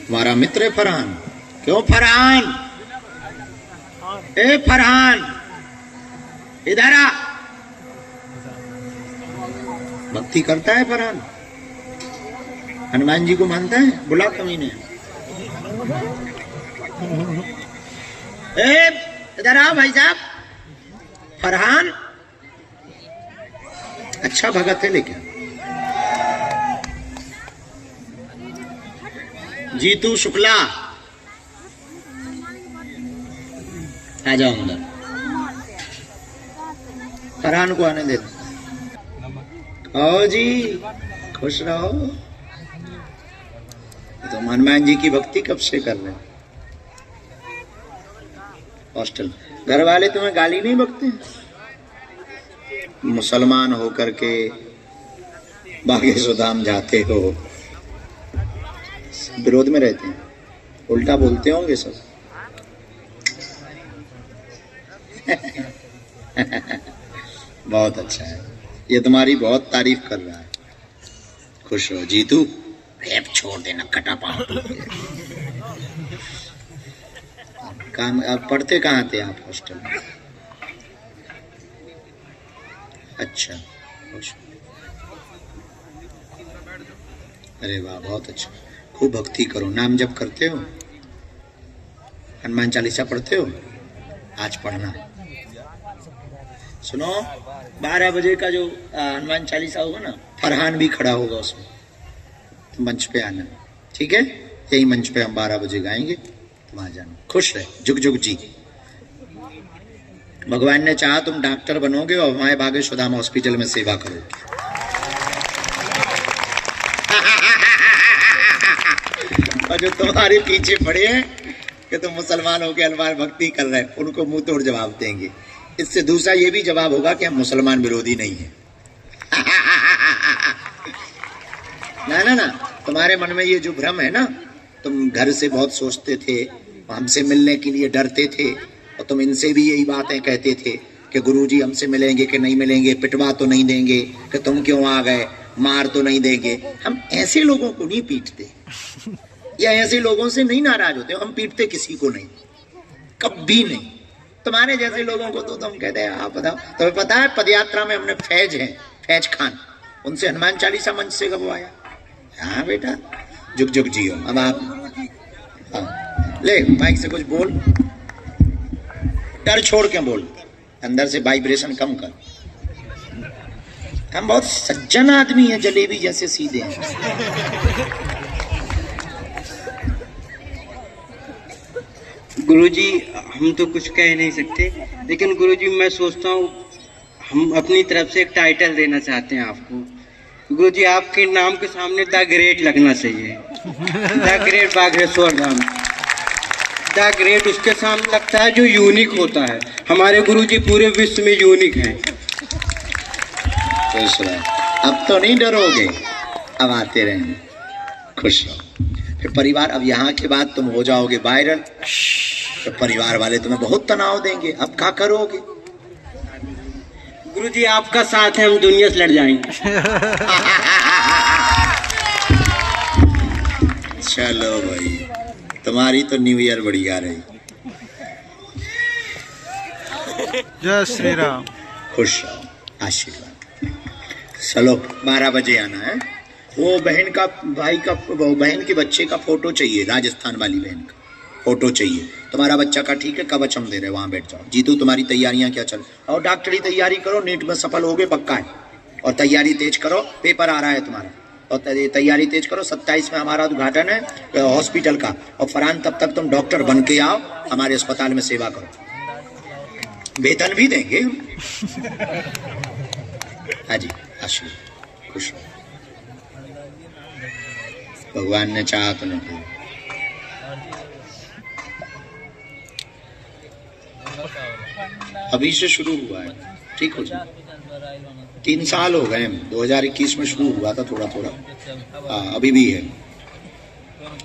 तुम्हारा मित्र है फरहान। क्यों फरहान? ए फरहान इधर आ। भक्ति करता है फरहान? हनुमान जी को मानता है? बुला कमीने। ए इधर आ भाई साहब। फरहान अच्छा भगत है लेकिन। जीतू शुक्ला आ जाओ अंदर। फरहान को आने दे। आओ जी, खुश रहो। तो हनुमान जी की भक्ति कब से कर रहे? हॉस्टल घर वाले तुम्हें गाली नहीं बकते? मुसलमान होकर के बागेश्वर धाम जाते हो, विरोध में रहते हैं, उल्टा बोलते होंगे सब। बहुत अच्छा है, ये तुम्हारी बहुत तारीफ कर रहा है। खुश हो जीतू। रेप छोड़ देना, कटा पाँव। काम आप पढ़ते कहाँ थे आप हॉस्टल में? अच्छा, अरे वाह बहुत अच्छा। खूब भक्ति करो। नाम जप करते हो? हनुमान चालीसा पढ़ते हो? आज पढ़ना। सुनो 12 बजे का जो हनुमान चालीसा होगा ना, फरहान भी खड़ा होगा उसमें, तो मंच पे आना, ठीक है? यही मंच पे हम 12 बजे गाएंगे, तुम आ जाना। खुश रहे। जुग जुग जी। भगवान ने चाहा तुम डॉक्टर बनोगे और हमारे बागेश्वर धाम हॉस्पिटल में सेवा करोगे। और जो तुम्हारे पीछे पड़े हैं कि तुम मुसलमान हो के हनुमान भक्ति कर रहे हैं, उनको मुंह तोड़ जवाब देंगे। इससे दूसरा ये भी जवाब होगा कि हम मुसलमान विरोधी नहीं है। ना ना ना, तुम्हारे मन में ये जो भ्रम है ना, तुम घर से बहुत सोचते थे, हमसे मिलने के लिए डरते थे, और तुम इनसे भी यही बातें कहते थे कि गुरुजी हमसे मिलेंगे कि नहीं मिलेंगे, पिटवा तो नहीं देंगे, कि तुम क्यों आ गए, मार तो नहीं देंगे। हम ऐसे लोगों को नहीं पीटते, या ऐसे लोगों से नहीं नाराज होते। हम पीटते किसी को नहीं, कभी नहीं। तुम्हारे जैसे लोगों को तो तुम कहते हैं आप बताओ। तुम्हें पता है पदयात्रा में हमने फैज है, फैज खान, उनसे हनुमान चालीसा मंच से गवाया। हाँ बेटा, जुग जुग जियो। अब आप हाँ, ले माइक से कुछ बोल, डर छोड़ के बोल, अंदर से वाइब्रेशन कम कर। हम बहुत सज्जन आदमी हैं, जलेबी जैसे सीधे हैं। गुरुजी हम तो कुछ कह नहीं सकते, लेकिन गुरुजी मैं सोचता हूँ हम अपनी तरफ से एक टाइटल देना चाहते हैं आपको। गुरुजी आपके नाम के सामने द ग्रेट लगना चाहिए। The great Bageshwar Dham. The great उसके सामने लगता है जो यूनिक होता है। हमारे गुरुजी पूरे विश्व में यूनिक हैं। अब तो नहीं डरोगे, अब आते रहेंगे। खुश रहो। फिर परिवार, अब यहाँ के बाद तुम हो जाओगे वायरल, तो परिवार वाले तुम्हें बहुत तनाव देंगे। अब क्या करोगे? गुरुजी आपका साथ है, हम दुनिया से लड़ जाएंगे। चलो भाई, तुम्हारी तो न्यू ईयर बढ़िया रही। जय श्री राम। खुश रहो, आशीर्वाद। चलो 12 बजे आना है। वो बहन का, भाई का, वो बहन के बच्चे का फोटो चाहिए, राजस्थान वाली बहन का फोटो चाहिए। तुम्हारा बच्चा का ठीक है, कवच हम दे रहे, वहां बैठ जाओ। जीतू तुम्हारी तैयारियां क्या चल, और डॉक्टरी तैयारी करो, नीट में सफल होगे पक्का है। और तैयारी तेज करो, पेपर आ रहा है तुम्हारा, और तैयारी तेज करो। 27 में हमारा उद्घाटन है हॉस्पिटल का। और फरहान तब तक तुम डॉक्टर बन के आओ, हमारे अस्पताल में सेवा करो, वेतन भी देंगे। हाँ जी, आशीर्वाद। खुश रहो। भगवान ने चाहा तो नहीं। अभी से शुरू हुआ है, ठीक हो जाए। 3 साल हो गए, 2021 में शुरू हुआ था थोड़ा थोड़ा। अभी भी है,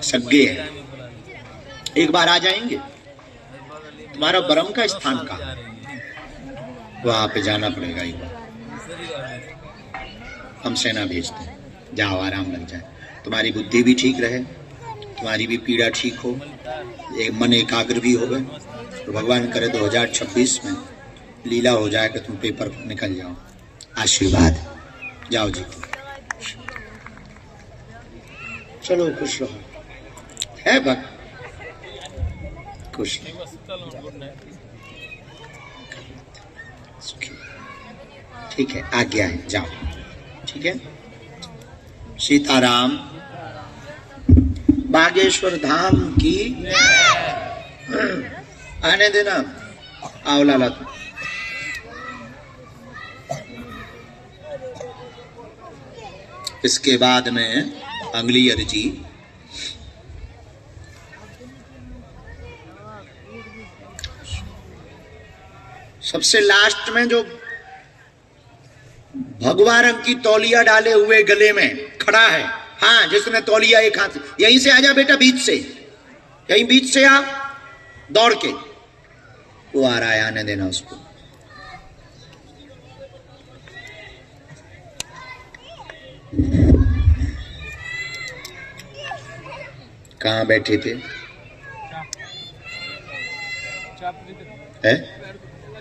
सगे है। एक बार आ जाएंगे। तुम्हारा ब्रह्म का स्थान कहाँ? वहां पे जाना पड़ेगा एक बार। हम सेना भेजते हैं, जाओ आराम लग जाए, तुम्हारी बुद्धि भी ठीक रहे, तुम्हारी भी पीड़ा ठीक हो, एक मन एकाग्र भी हो गए, तो भगवान करे 2026 में लीला हो जाए कि तुम पेपर निकल जाओ। आशीर्वाद। जाओ जी, चलो खुश रहो। है भक्त खुश सुखी। ठीक है, आज्ञा है, जाओ। ठीक है, सीताराम। बागेश्वर धाम की। आने देना। आओ लाला तुम। इसके बाद में अगली अर्जी सबसे लास्ट में जो भगवा रंग की तौलिया डाले हुए गले में खड़ा है, हाँ, जिसने तौलिया एक हाथ, यहीं से आजा बेटा, बीच से, यहीं बीच से आ, दौड़ के। वो आ रहा है, आने देना उसको। कहाँ बैठे थे? है?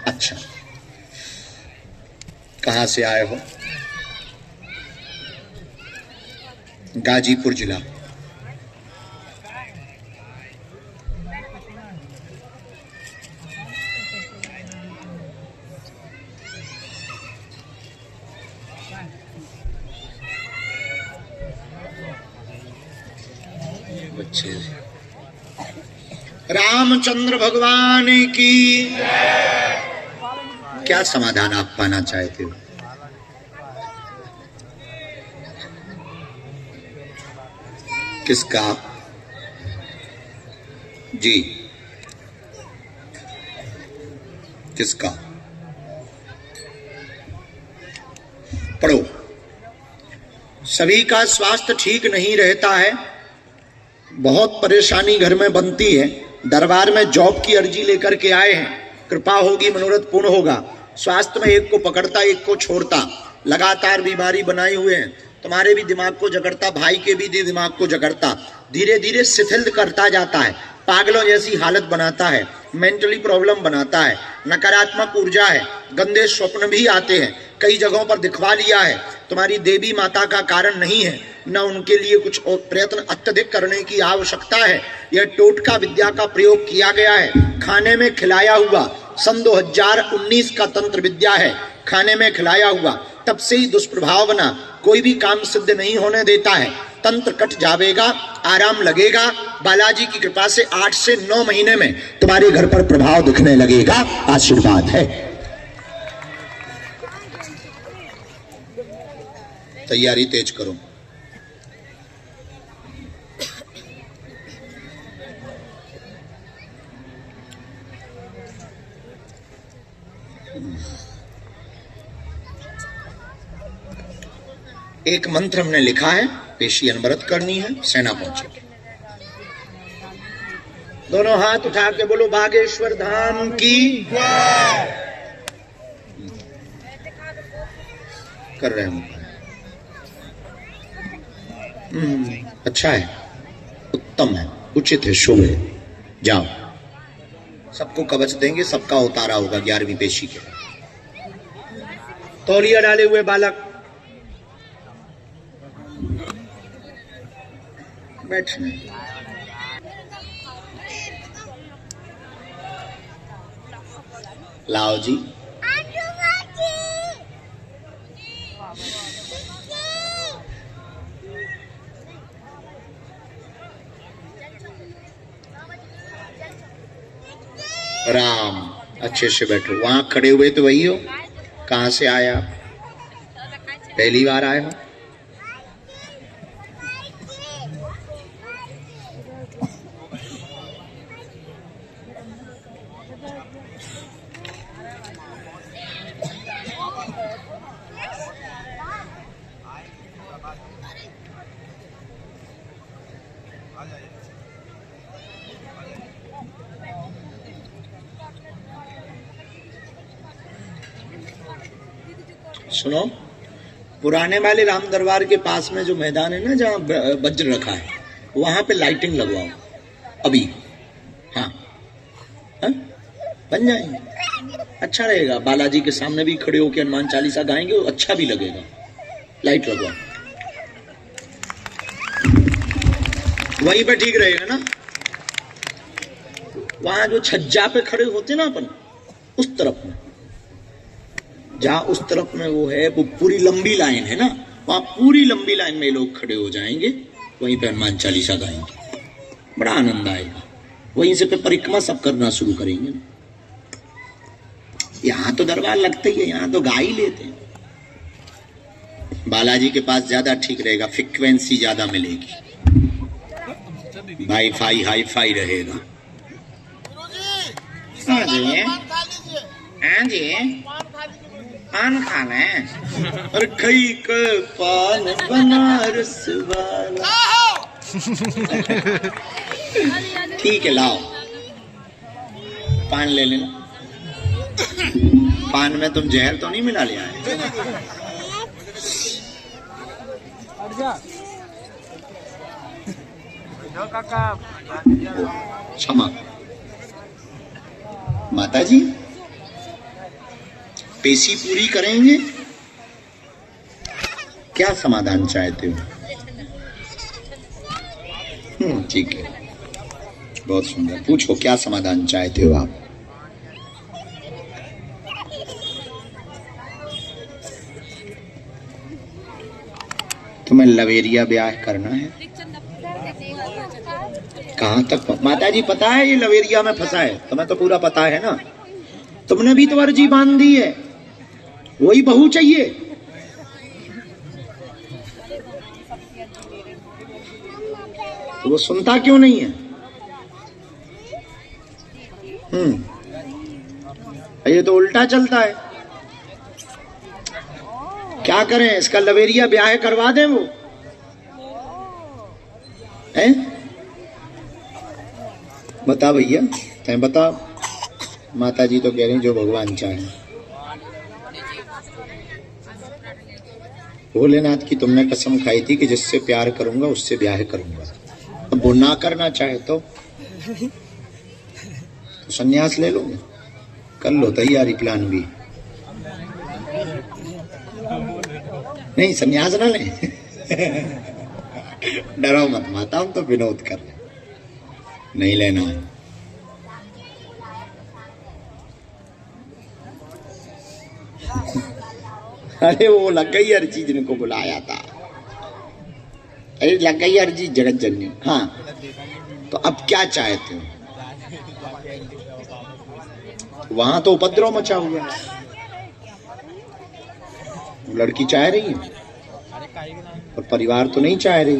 अच्छा, कहाँ से आए हो? गाजीपुर जिला। अच्छे। रामचंद्र भगवान की। क्या समाधान आप पाना चाहते हो? किसका? जी, किसका? पढ़ो। सभी का स्वास्थ्य ठीक नहीं रहता है, बहुत परेशानी घर में बनती है। दरबार में जॉब की अर्जी लेकर के आए हैं, कृपा होगी, मनोरथ पूर्ण होगा। स्वास्थ्य में एक को पकड़ता, एक को छोड़ता, लगातार बीमारी बनाए हुए हैं। तुम्हारे भी दिमाग को जकड़ता, भाई के भी दिमाग को जकड़ता, धीरे धीरे शिथिल करता जाता है, पागलों जैसी हालत बनाता है, मेंटली प्रॉब्लम बनाता है, नकारात्मक ऊर्जा है, गंदे स्वप्न भी आते हैं। कई जगहों पर दिखवा लिया है, तुम्हारी देवी माता का कारण नहीं है, न उनके लिए कुछ प्रयत्न अत्यधिक करने की आवश्यकता है। यह टोटका विद्या का प्रयोग किया गया है, खाने में खिलाया हुआ। सन 2019 का तंत्र विद्या है, खाने में खिलाया हुआ। तब से ही दुष्प्रभाव बना, कोई भी काम सिद्ध नहीं होने देता है। तंत्र कट जावेगा, आराम लगेगा। बालाजी की कृपा से 8 से 9 महीने में तुम्हारे घर पर प्रभाव दिखने लगेगा। आशीर्वाद है। तैयारी तेज करो। एक मंत्र हमने लिखा है, पेशी अनवरत करनी है, सेना पहुंचेगी। दोनों हाथ उठा के बोलो बागेश्वर धाम की। कर रहे हैं। अच्छा है, उत्तम है, उचित है, शुभ है। जाओ, सबको कवच देंगे, सबका उतारा होगा 11वीं पेशी के। तौलिया डाले हुए बालक बैठने। लाओ जी। राम, अच्छे से बैठो। वहां खड़े हुए तो वही हो। कहां से आए आप? पहली बार आए हो? सुनो, पुराने वाले राम दरबार के पास में जो मैदान है ना, जहाँ वज्र रखा है, वहां पे लाइटिंग लगवाओ अभी। हाँ, हाँ? बन जाएंगे, अच्छा रहेगा। बालाजी के सामने भी खड़े होकर हनुमान चालीसा गाएंगे, अच्छा भी लगेगा। लाइट लगवाओ, वहीं पे ठीक रहेगा ना। वहां जो छज्जा पे खड़े होते ना अपन, उस तरफ में, जहां उस तरफ में वो है, वो पूरी लंबी लाइन है ना, वहां पूरी लंबी लाइन में लोग खड़े हो जाएंगे, वहीं पे हनुमान चालीसा गाएंगे, बड़ा आनंद आएगा। वहीं से पे परिक्रमा सब करना शुरू करेंगे। यहां तो दरबार लगता ही है, यहां तो गा ही लेते हैं। बालाजी के पास ज्यादा ठीक रहेगा, फ्रीक्वेंसी ज्यादा मिलेगी, वाईफाई हाईफाई रहेगा। हाँ जी, हाँ जी, पान खाना है और कई का पान बनारस वाला। ठीक है, लाओ पान ले लेना। पान में तुम जहर तो नहीं मिला लिया है? क्षमा माता जी, पेशी पूरी करेंगे, क्या समाधान चाहते हो? ठीक है, बहुत सुंदर। पूछो क्या समाधान चाहते हो आप? तुम्हें लवेरिया ब्याह करना है? कहां तक माता जी पता है? ये लवेरिया में फंसा है, तुम्हें तो पूरा पता है ना। तुमने भी तो अर्जी बांध दी है, वही बहू चाहिए। तो वो सुनता क्यों नहीं है? ये तो उल्टा चलता है। क्या करें, इसका लवेरिया ब्याह करवा दें वो है? बता भैया, तय बता। माता जी तो कह रही जो भगवान चाहे। भोलेनाथ की तुमने कसम खाई थी कि जिससे प्यार करूंगा उससे ब्याह करूंगा। अब वो ना करना चाहे तो संन्यास ले लो, कर लो तैयारी, प्लान भी। नहीं, संन्यास ना ले। डरो मत माता, हम तो विनोद कर रहे, नहीं लेना है। अरे वो लग गई अर्जी जिनको बुलाया था, अरे लग गई अर्जी जगत जननी। हाँ, तो अब क्या चाहते हो? वहां तो उपद्रव मचा हुआ है, लड़की चाह रही है और परिवार तो नहीं चाह रही।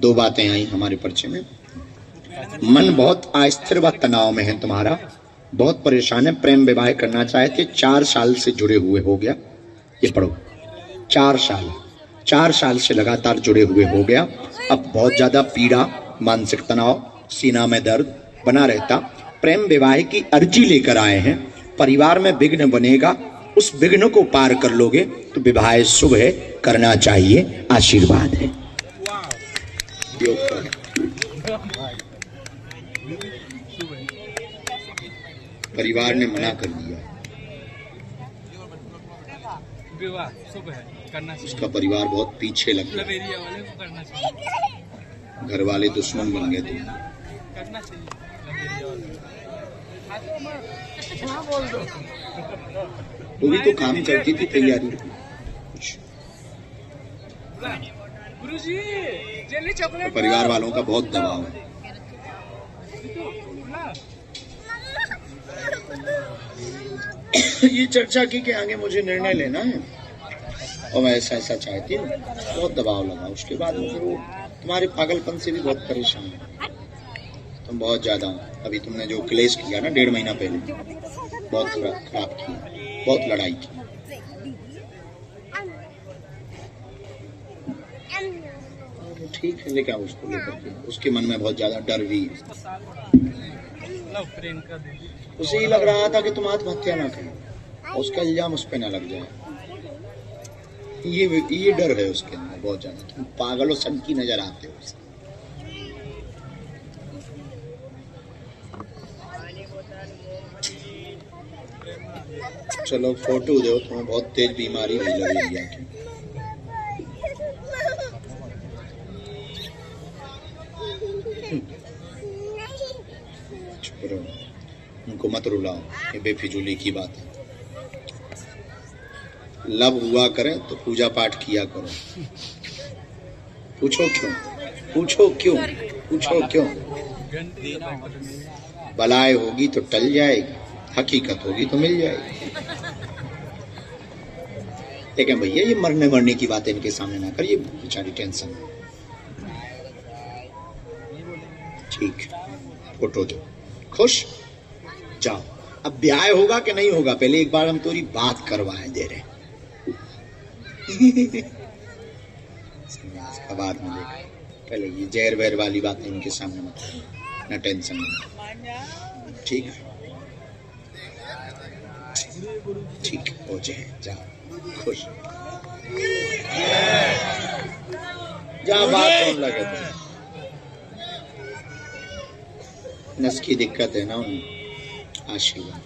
दो बातें आई हमारे परिचय में। मन बहुत अस्थिर व तनाव में है तुम्हारा, बहुत परेशान है, प्रेम विवाह करना चाहते, 4 साल से जुड़े हुए हो गया। ये पढ़ो, 4 साल से लगातार जुड़े हुए हो गया। अब बहुत ज्यादा पीड़ा, मानसिक तनाव, सीना में दर्द बना रहता। प्रेम विवाह की अर्जी लेकर आए हैं, परिवार में विघ्न बनेगा, उस विघ्न को पार कर लोगे तो विवाह शुभ है, करना चाहिए, आशीर्वाद है। परिवार ने मना कर दिया, उसका परिवार बहुत पीछे लग गया, घर वाले दुश्मन बन गए थे। वो भी तो काम करती थी, तैयारी। तो परिवार वालों का बहुत दबाव है। ये चर्चा की कि आगे मुझे निर्णय लेना है और मैं ऐसा ऐसा चाहती हूँ, बहुत दबाव लगा। उसके बाद में फिर वो तुम्हारे पागलपन से भी बहुत परेशान है, तुम बहुत ज्यादा। अभी तुमने जो क्लेश किया ना 1.5 महीना पहले, बहुत खराब किया, बहुत लड़ाई की। ठीक है, लेकिन उसको लेकर के उसके मन में बहुत ज्यादा डर भी है। उसे ही लग रहा था कि तुम आत्महत्या ना करो, उसका इल्जाम उस पर ना लग जाए। ये डर है उसके अंदर बहुत ज्यादा। तुम पागलों सन की नजर आते हो उसे। चलो फोटो दो, तुम्हें बहुत तेज बीमारी भी लगेगी आके। चुप रहो, उनको मत रुलाओ, ये बेफिजूली की बात है। लब हुआ करें तो पूजा पाठ किया करो। पूछो क्यों, पूछो क्यों, पूछो क्यों। बलाए होगी तो टल जाएगी, हकीकत होगी तो मिल जाएगी। लेकिन भैया ये मरने मरने की बातें इनके सामने ना करिए, बेचारी टेंशन। ठीक, फोटो दो, खुश जाओ। अब ब्याह होगा कि नहीं होगा, पहले एक बार हम तुम्हारी बात करवाए दे रहे। संन्यास का बाद में देखा, पहले ये जहर वहर वाली बातें इनके सामने मत करो, ना टेंशन में। ठीक ठीक हो जाए, जाओ खुश जा। बात कौन लगे थे, नस की दिक्कत है ना उन्हें। आशीर्वाद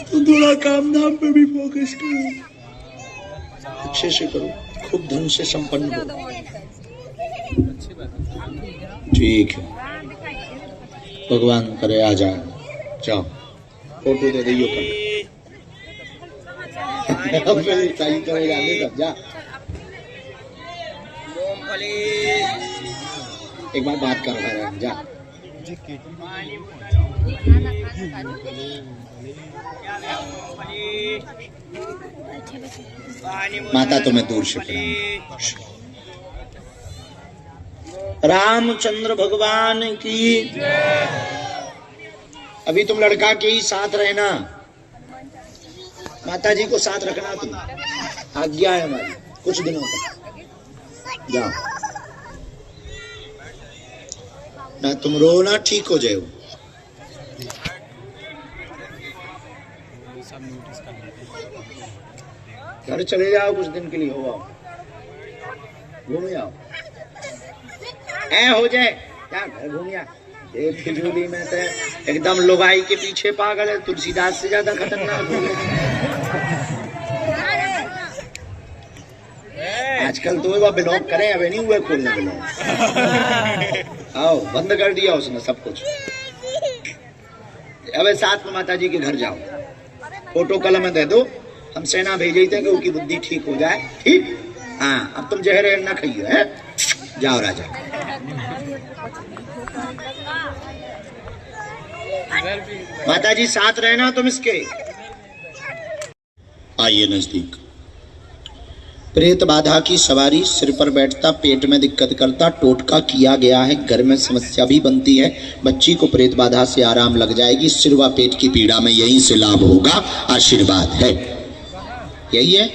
तो थोड़ा काम धाम पे भी फोकस करो, अच्छे से करो, खूब ढंग से संपन्न हो। ठीक है, भगवान करे आ जाए। जाओ फोटो दे दियो कर। सही तो सब जा। एक बार बात कर रहा है, जा। माता तुम्हें दूर से प्रणाम। रामचंद्र भगवान की। अभी तुम लड़का के ही साथ रहना, माता जी को साथ रखना, तुम आज्ञा है हमारी कुछ दिनों तक। जाओ ना, तुम रो ना, ठीक हो जाओ। घर चले जाओ कुछ दिन के लिए, हो आओ, घूम आओ। ऐ हो जाए क्या, घर घूम आ। फिजूली में तो एकदम लुगाई के पीछे पागल है, तुलसीदास से ज्यादा खतरनाक हो गया। आजकल तो वह ब्लॉग करें, अब नहीं हुए खोलने ब्लॉग। आओ, बंद कर दिया उसने सब कुछ। अब साथ में माता जी के घर जाओ, फोटो कलम दे दो, हम सेना भेजे थे कि उनकी बुद्धि ठीक हो जाए। ठीक, हाँ अब तुम जहर ना खाइए है। जाओ राजा। माता जी साथ रहना तुम इसके। आइए नजदीक। प्रेत बाधा की सवारी, सिर पर बैठता, पेट में दिक्कत करता, टोटका किया गया है, घर में समस्या भी बनती है। बच्ची को प्रेत बाधा से आराम लग जाएगी, सिर व पेट की पीड़ा में यहीं से लाभ होगा, आशीर्वाद है। यही है,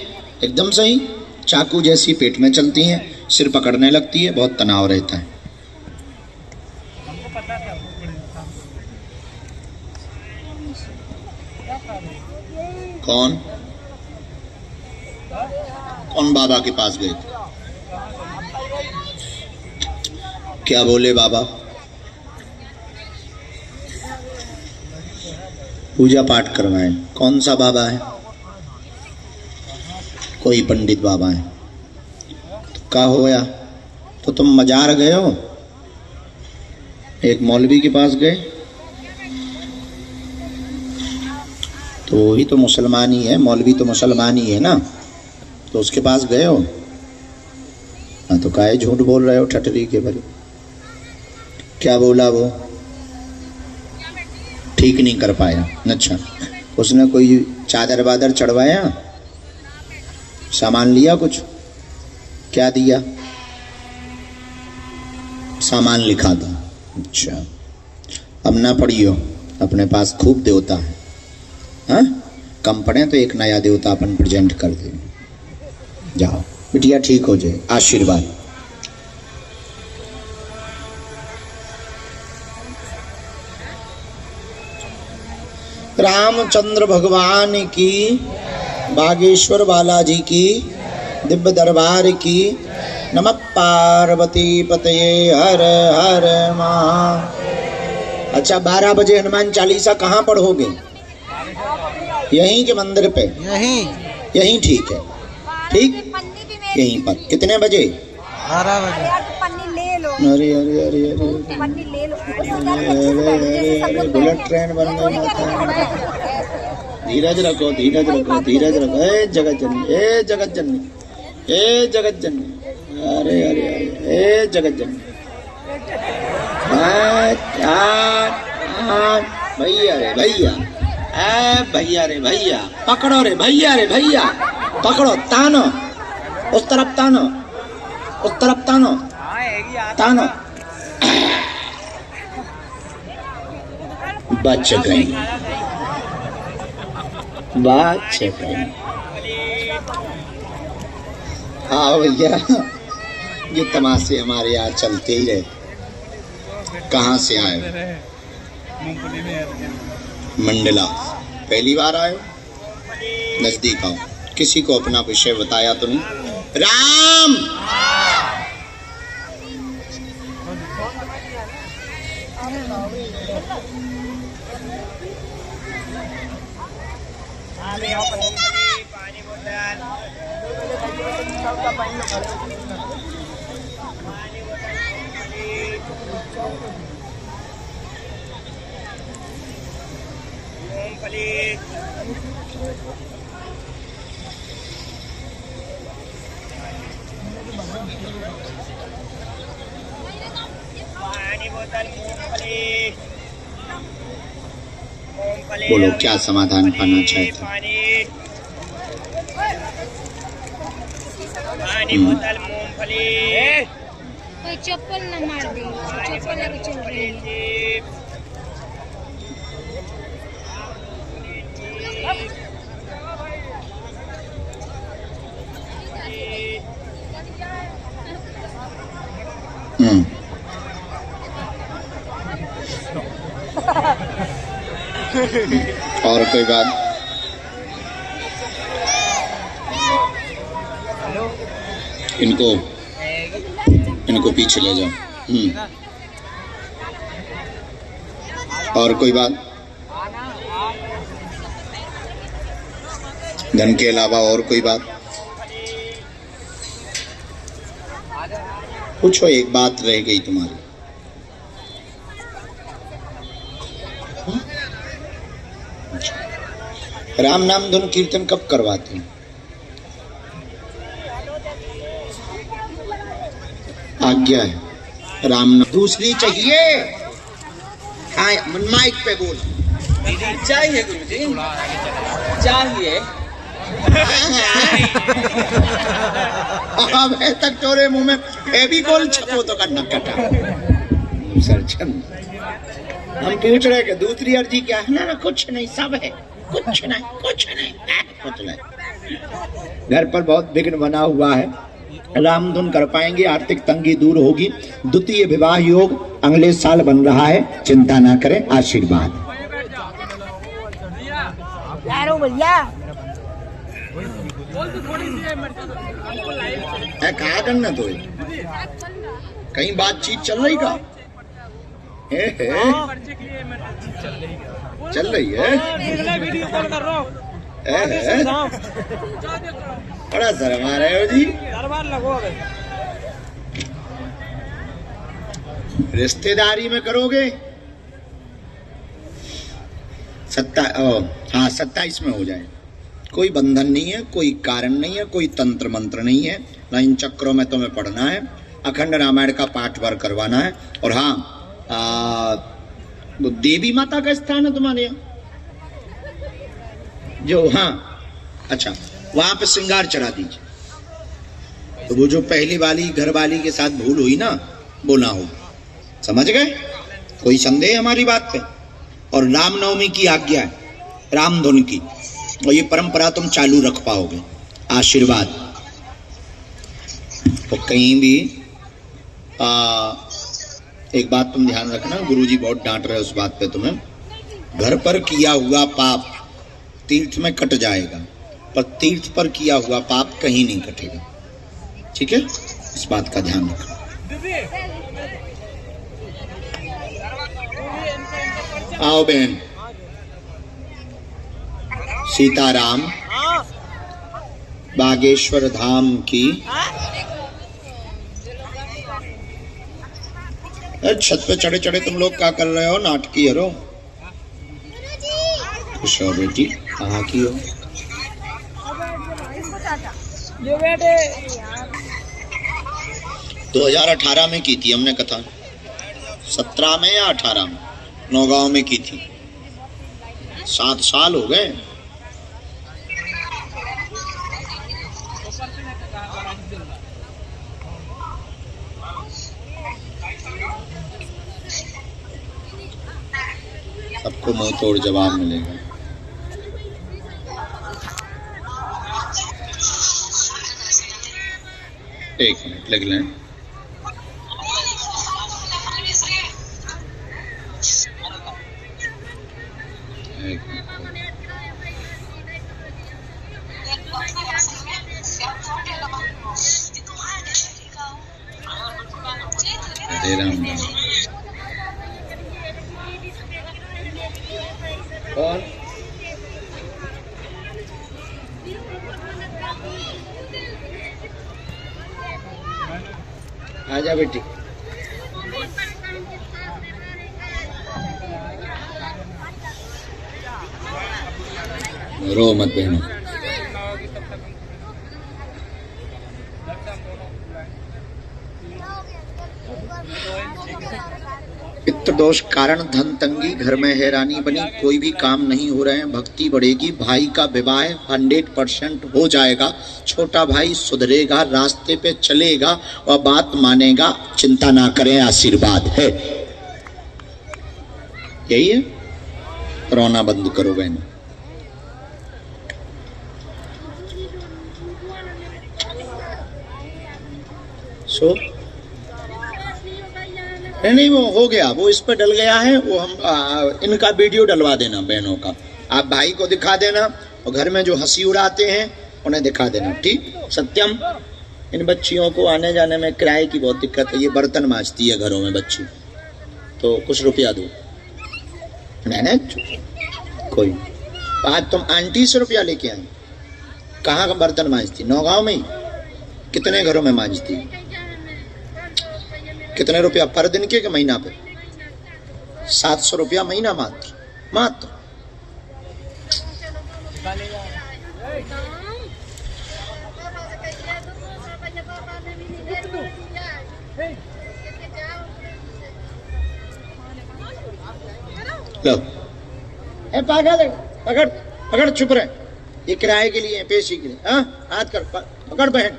एकदम सही। चाकू जैसी पेट में चलती हैं, सिर पकड़ने लगती है, बहुत तनाव रहता है। कौन कौन बाबा के पास गए थे? क्या बोले बाबा? पूजा पाठ करवाएं। कौन सा बाबा है? कोई पंडित बाबा है। तो क्या होया? तो तुम मजार गए हो, एक मौलवी के पास गए, तो वही तो मुसलमान ही है, मौलवी तो मुसलमान ही है ना, तो उसके पास गए हो। हाँ तो काहे झूठ बोल रहे हो ठटरी के भरे? क्या बोला वो? ठीक नहीं कर पाया। अच्छा, उसने कोई चादर वादर चढ़वाया, सामान लिया कुछ? क्या दिया? सामान लिखा था। अच्छा, अब ना पढ़ियो, अपने पास खूब देवता है। हाँ, कम पड़े तो एक नया देवता अपन प्रेजेंट कर दे। जाओ बिटिया, ठीक हो जाए, आशीर्वाद। रामचंद्र भगवान की, बागेश्वर बालाजी की, दिव्य दरबार की। नमः पार्वती पतये हर हर महा। अच्छा 12 बजे हनुमान चालीसा कहाँ पढ़ोगे? यहीं के मंदिर पे? यहीं ठीक है, ठीक यहीं पर। कितने बजे? 12 बजे। अरे अरे अरे अरे बुलेट ट्रेन बन गई माता। धीरज रखो, धीरज रखो, धीरज रखो। ए जगत जननी, ए जगत जननी, ए जगत जननी, अरे अरे अरे ए जगत जननी। भैया रे भैया, भैया रे भैया, पकड़ो रे भैया रे भैया, पकड़ो, तानो उस तरफ, तानो उस तरफ, तानो तानो। बच गई, बच गई। हाँ भैया, ये तमाशे हमारे यहाँ चलते ही रहे। कहाँ से आए? मंडला। पहली बार आए? नजदीक आओ। किसी को अपना विषय बताया तो नहीं? राम बोलो क्या समाधान पाना चाहते? कोई चप्पल न मार दे, चप्पल लेके चल रही है। और कोई बात? इनको पीछे ले जाओ। और कोई बात? धन के अलावा और कोई बात? पूछो, एक बात रह गई तुम्हारी। राम नाम धुन कीर्तन कब करवाते हैं? आज्ञा है। राम नाम दूसरी चाहिए। हाँ, माइक पे बोल। चाहिए गुरुजी, चाहिए। अब तक तोरे मुंह में फेविकोल छपो तो करना कटा। हम पूछ रहे कि दूसरी अर्जी क्या है? ना कुछ नहीं, सब है। कुछ नहीं, कुछ नहीं, कुछ नहीं। घर पर बहुत विघ्न बना हुआ है। रामधुन कर पाएंगे, आर्थिक तंगी दूर होगी। द्वितीय विवाह योग अगले साल बन रहा है, चिंता ना करें। आशीर्वाद। कहा करना तो कहीं बातचीत चल रही का? चल रही है। बड़ा शर्मा रहे हो जी। रिश्तेदारी में करोगे? हाँ 27 में हो जाए। कोई बंधन नहीं है, कोई कारण नहीं है, कोई तंत्र मंत्र नहीं है। ना इन चक्रों में तुम्हें पढ़ना है। अखंड रामायण का पाठ भर करवाना है। और हाँ, देवी माता का स्थान है तुम्हारे यहाँ जो? हाँ अच्छा, वहां पे श्रृंगार चढ़ा दीजिए। तो वो जो पहली वाली घर वाली के साथ भूल हुई ना, वो ना हो। समझ गए? कोई संदेह हमारी बात पे? और रामनवमी की आज्ञा है, रामधुन की, और ये परंपरा तुम चालू रख पाओगे। आशीर्वाद। तो कहीं भी एक बात तुम ध्यान रखना, गुरुजी बहुत डांट रहे उस बात पे तुम्हें, घर पर किया हुआ पाप तीर्थ में कट जाएगा, पर तीर्थ पर किया हुआ पाप कहीं नहीं कटेगा। ठीक है, इस बात का ध्यान रखना। आओ बहन। सीताराम बागेश्वर धाम की। छत पे चढ़े चढ़े तुम लोग क्या कर रहे हो? नाटकी हरो। खुश हो बेटी, कहाँ की हो? 2018 में की थी हमने कथा, 17 में या 18 में, नौगांव में की थी। 7 साल हो गए। सबको मुंह तोड़ जवाब मिलेगा। एक मिनट लग लें। हरे राम राम। कौन? आजा बेटी। रो मत बहनों। पित्त दोष कारण धन तंगी, घर में हैरानी बनी, कोई भी काम नहीं हो रहे हैं, भक्ति बढ़ेगी, भाई का विवाह 100% हो जाएगा, छोटा भाई सुधरेगा, रास्ते पे चलेगा और बात मानेगा, चिंता ना करें, आशीर्वाद है। यही है। रोना बंद करो बहन। सो नहीं, वो हो गया, वो इस पर डल गया है। वो हम इनका वीडियो डलवा देना बहनों का, आप भाई को दिखा देना, और घर में जो हंसी उड़ाते हैं उन्हें दिखा देना। ठीक? सत्यम, इन बच्चियों को आने जाने में किराए की बहुत दिक्कत है। ये बर्तन मांजती है घरों में बच्ची, तो कुछ रुपया दो। मैंने कोई आज तुम आंटी से रुपया लेके आए? कहाँ का बर्तन मांजती? नौगांव में ही? कितने घरों में मांजती? कितने रुपया पर दिन के महीना पे? 700 रुपया महीना मात्र। मात्र लो। ए पागल, पकड़ पकड़, चुप रहे। ये किराए के लिए, पेशी के लिए। हाँ, हाथ कर, पकड़ बहन।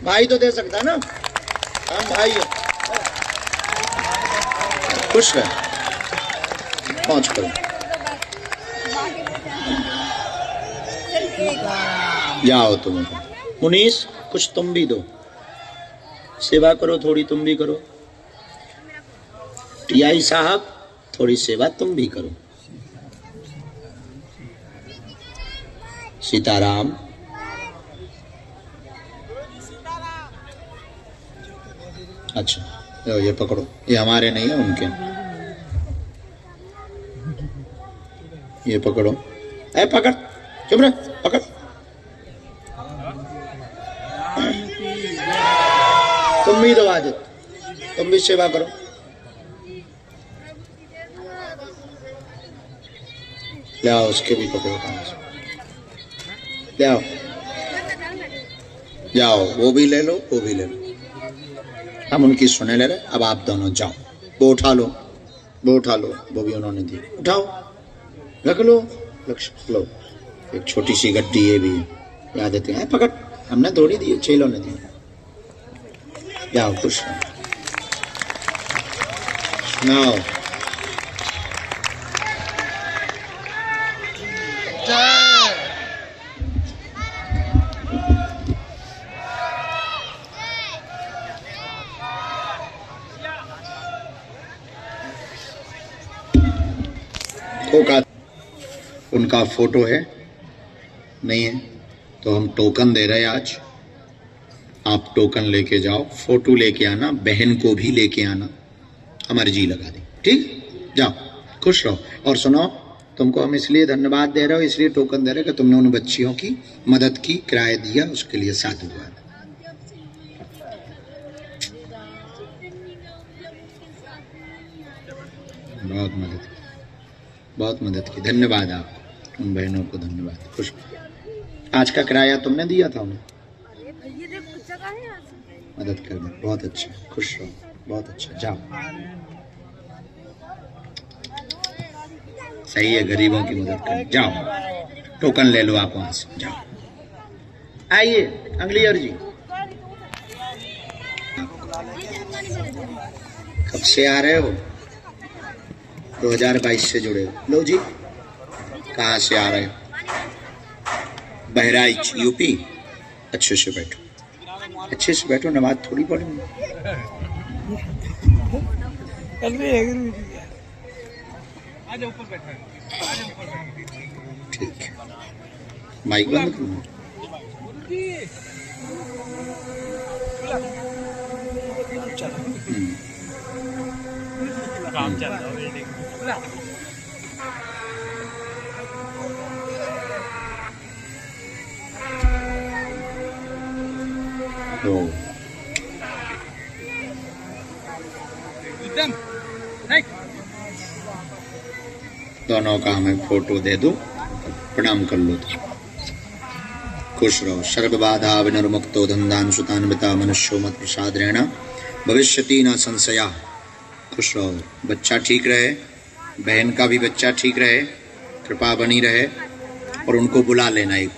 भाई तो दे सकता है ना, हम भाई है। खुश रहे, पहुंच करो। जाओ तुम। मुनीस, कुछ तुम भी दो, सेवा करो, थोड़ी तुम भी करो। टीआई साहब, थोड़ी सेवा तुम भी करो। सीताराम। अच्छा, ये पकड़ो, ये हमारे नहीं है, उनके। ये पकड़ो। ए पकड़, चुप रहे, पकड़। तुम भी दो आज, तुम भी सेवा करो। ले आओ, उसके भी पकड़ो, ले आओ। जाओ, वो भी ले लो, वो भी ले लो। हम उनकी सुने ले रहे, अब आप दोनों जाओ। वो उठा लो, वो उठा लो, वो भी उन्होंने दी। उठाओ, रख लो, लो। एक छोटी सी गड्डी ये भी याद देते हैं। पकड़, हमने थोड़ी दी, चेलों ने दी। जाओ, खुश सुनाओ। धोखा उनका फोटो है? नहीं है। तो हम टोकन दे रहे हैं आज, आप टोकन लेके जाओ, फोटो लेके आना, बहन को भी लेके आना, हमारी जी लगा दी, ठीक? जाओ, खुश रहो। और सुनो, तुमको हम इसलिए धन्यवाद दे रहे हो, इसलिए टोकन दे रहे हो कि तुमने उन बच्चियों की मदद की, किराया दिया, उसके लिए साधुवाद। बहुत मदद की, धन्यवाद आपको, उन बहनों को धन्यवाद। खुश। आज का किराया तुमने दिया था उन्हें, मदद करने, बहुत अच्छा, खुश रहो, बहुत अच्छा। जाओ, सही है, गरीबों की मदद कर। जाओ, टोकन ले लो आप वहां से, जाओ। आइए अंगलियर जी, कब से आ रहे हो? 2022 से जुड़े हो। लो जी, कहाँ से आ रहे हो? बहराइच, यूपी। अच्छे से बैठो, अच्छे से बैठो, नमाज थोड़ी पढ़ेंगे। ठीक है, माइक बंद करो। काम चल रहा है। दोनों का हमें फोटो दे दो, प्रणाम कर लो तो खुश रहो। सर्वबाधा विनिर्मुक्तो धन्दानुसुतान्विता मनुष्यो मत प्रसादेन भविष्यति न संशया। खुश रहो, बच्चा ठीक रहे, बहन का भी बच्चा ठीक रहे, कृपा बनी रहे, और उनको बुला लेना एक